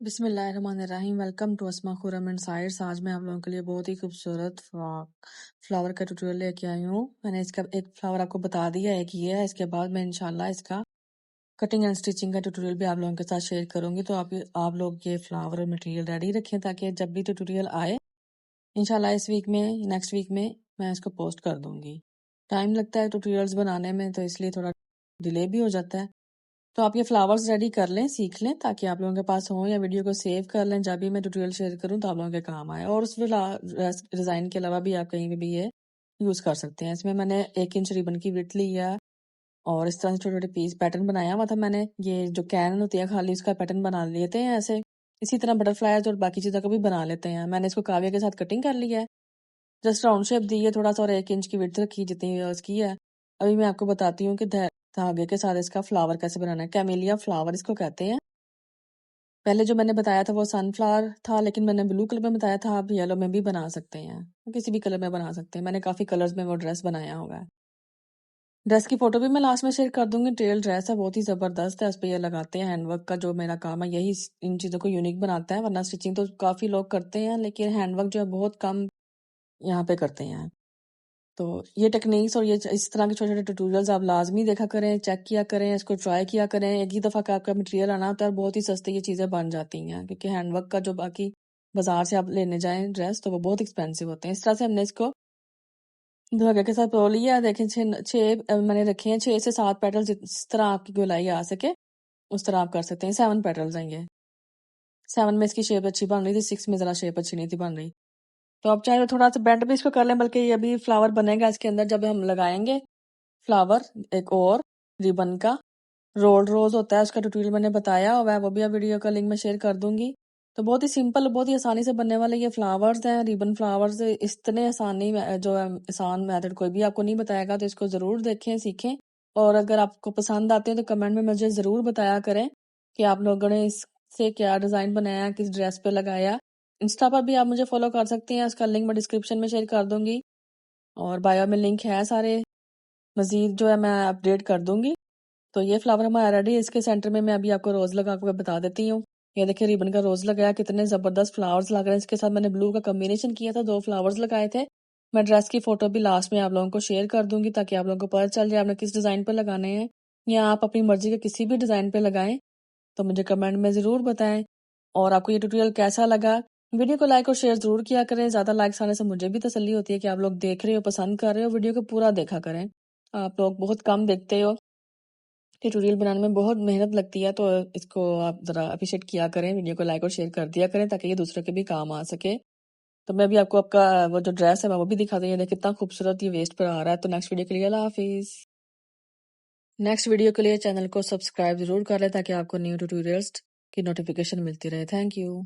बिस्मिल्लाहिर्रहमानिर्रहीम। Welcome to Asma Khurram and sides. आज मैं आप लोगों के लिए बहुत ही खूबसूरत फ्लावर का ट्यूटोरियल लेके आई हूँ। मैंने इसका एक फ्लावर आपको बता दिया है कि ये है। इसके बाद मैं इंशाल्लाह इसका कटिंग एंड स्टिचिंग का ट्यूटोरियल भी आप लोगों के साथ शेयर करूंगी। तो आप लोग ये फ्लावर और मटेरियल रेडी रखें ताकि जब भी ट्यूटोरियल आए इंशाल्लाह इस वीक में नेक्स्ट वीक में मैं इसको पोस्ट कर दूंगी। टाइम लगता है ट्यूटोरियल्स बनाने में, तो इसलिए थोड़ा डिले भी हो जाता है। तो आप ये फ्लावर्स रेडी कर लें, सीख लें ताकि आप लोगों के पास हो, या वीडियो को सेव कर लें जब भी मैं ट्यूटोरियल शेयर करूं तो आप लोगों के काम आए। और उस डिज़ाइन के अलावा भी आप कहीं पे भी ये यूज़ कर सकते हैं। इसमें मैंने 1 इंच रिबन की विड्थ ली है और इस तरह से छोटे छोटे पीस पैटर्न बनाया हुआ था मैंने। ये जो कैन होती है खाली उसका पैटर्न बना लेते हैं ऐसे। इसी तरह बटरफ्लाईज और बाकी चीज़ों को भी बना लेते हैं। मैंने इसको काव्य के साथ कटिंग कर लिया है, जस्ट राउंड शेप दी है थोड़ा सा, और 1 इंच की विड्थ रखी जितनी उसकी है। अभी मैं आपको बताती हूँ कि धागे के साथ इसका फ्लावर कैसे बनाना है। कैमेलिया फ्लावर इसको कहते हैं। पहले जो मैंने बताया था वो सनफ्लावर था, लेकिन मैंने ब्लू कलर में बताया था। आप येलो में भी बना सकते हैं, किसी भी कलर में बना सकते हैं। मैंने काफी कलर्स में वो ड्रेस बनाया हुआ है। ड्रेस की फोटो भी मैं लास्ट में शेयर कर दूंगी। टेल ड्रेस है, बहुत ही जबरदस्त है। उस पर ये लगाते हैं हैंडवर्क का, जो मेरा काम है यही इन चीजों को यूनिक बनाता है। वरना स्टिचिंग तो काफी लोग करते हैं, लेकिन हैंडवर्क जो है बहुत कम यहाँ पे करते हैं। तो ये टेक्निक्स और ये इस तरह के छोटे छोटे ट्यूटोरियल्स आप लाजमी देखा करें, चेक किया करें, इसको ट्राई किया करें। एक ही दफ़ा का आपका मटेरियल आना होता है और बहुत ही सस्ते ये चीज़ें बन जाती हैं, क्योंकि हैंडवर्क का जो बाकी बाजार से आप लेने जाएं ड्रेस तो वो बहुत एक्सपेंसिव होते हैं। इस तरह से हमने इसको धागे के साथ पो लिया। देखें छः मैंने रखे हैं, 6 से 7 पेटल्स जिस तरह आपकी गोलाई आ सके उस तरह आप कर सकते हैं। 7 पेटल्स हैं ये। 7 में इसकी शेप अच्छी बन रही थी, 6 में ज़रा शेप अच्छी नहीं थी बन रही। तो आप चाहे थोड़ा सा बेंड भी इसको कर लें, बल्कि ये अभी फ्लावर बनेगा इसके अंदर जब हम लगाएंगे फ्लावर। एक और रिबन का रोल्ड रोज होता है, उसका ट्यूटोरियल मैंने बताया हुआ है, वो भी आप वीडियो का लिंक मैं शेयर कर दूंगी। तो बहुत ही सिंपल, बहुत ही आसानी से बनने वाले ये फ्लावर्स हैं, रिबन फ्लावर्स। इतने जो है आसान मेथड कोई भी आपको नहीं बताएगा, तो इसको जरूर देखें, सीखें। और अगर आपको पसंद आते हैं तो कमेंट में मुझे जरूर बताया करें कि आप लोगों ने इससे क्या डिजाइन बनाया, किस ड्रेस पे लगाया। इंस्टा पर भी आप मुझे फॉलो कर सकते हैं, उसका लिंक मैं डिस्क्रिप्शन में शेयर कर दूंगी और बायो में लिंक है सारे। मजीद जो है मैं अपडेट कर दूंगी। तो ये फ्लावर हमारा रेडी है। इसके सेंटर में मैं अभी आपको रोज लगा के बता देती हूँ। ये देखिए रिबन का रोज लगाया, कितने जबरदस्त फ्लावर्स लग रहे हैं। इसके साथ मैंने ब्लू का कॉम्बिनेशन किया था, 2 फ्लावर्स लगाए थे। मैं ड्रेस की फोटो भी लास्ट में आप लोगों को शेयर कर दूंगी ताकि आप लोगों को पता चल जाए आपने किस डिजाइन पर लगाने हैं, या आप अपनी मर्जी के किसी भी डिजाइन पे लगाएं। तो मुझे कमेंट में जरूर बताएं। और आपको ये ट्यूटोरियल कैसा लगा, वीडियो को लाइक और शेयर जरूर किया करें। ज्यादा लाइक्स आने से मुझे भी तसल्ली होती है कि आप लोग देख रहे हो, पसंद कर रहे हो। वीडियो को पूरा देखा करें, आप लोग बहुत कम देखते हो। ट्यूटोरियल बनाने में बहुत मेहनत लगती है, तो इसको आप ज़रा अप्रिशिएट किया करें, वीडियो को लाइक और शेयर कर दिया करें ताकि ये दूसरों के भी काम आ सके। तो मैं भी आपको आपका वो जो ड्रेस है मैं वो भी दिखा दूँ। ये कितना खूबसूरत ये वेस्ट पर आ रहा है। तो नेक्स्ट वीडियो के लिए अल्लाह हाफिज़। नेक्स्ट वीडियो के लिए चैनल को सब्सक्राइब जरूर कर लें ताकि आपको न्यू ट्यूटोरियल्स की नोटिफिकेशन मिलती रहे। Thank you.